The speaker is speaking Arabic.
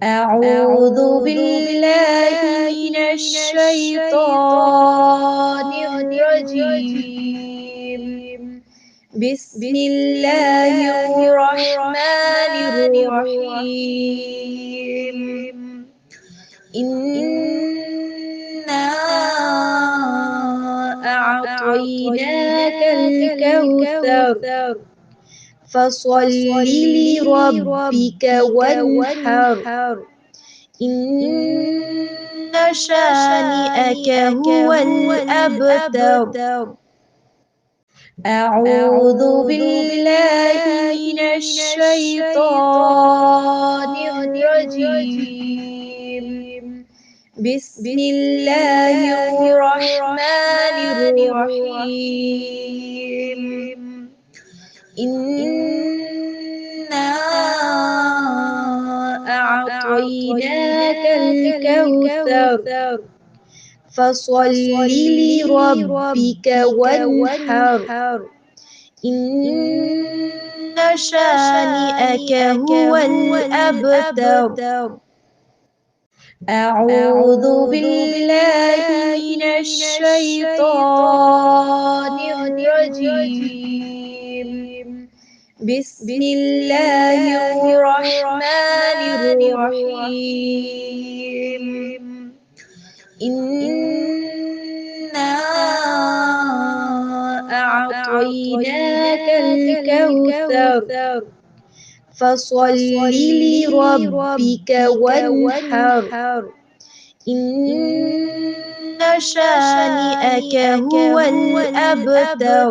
أعوذ بالله من الشيطان الرجيم. بسم الله الرحمن الرحيم. إنا أعطيناك الكوثر، فصل لربك وانحر، إن شانئك هو الأبتر. أعوذ بالله من الشيطان الرجيم. بسم الله الرحمن الرحيم. إنا أعطيناك الكوثر، فصل لربك وانحر، إن شانئك هو الأبتر. أعوذ بالله من الشيطان الرجيم. بسم الله الرحمن الرحيم. إنا أعطيناك الكوثر، فصل لربك وانحر، إن شانئك هو الأبتر.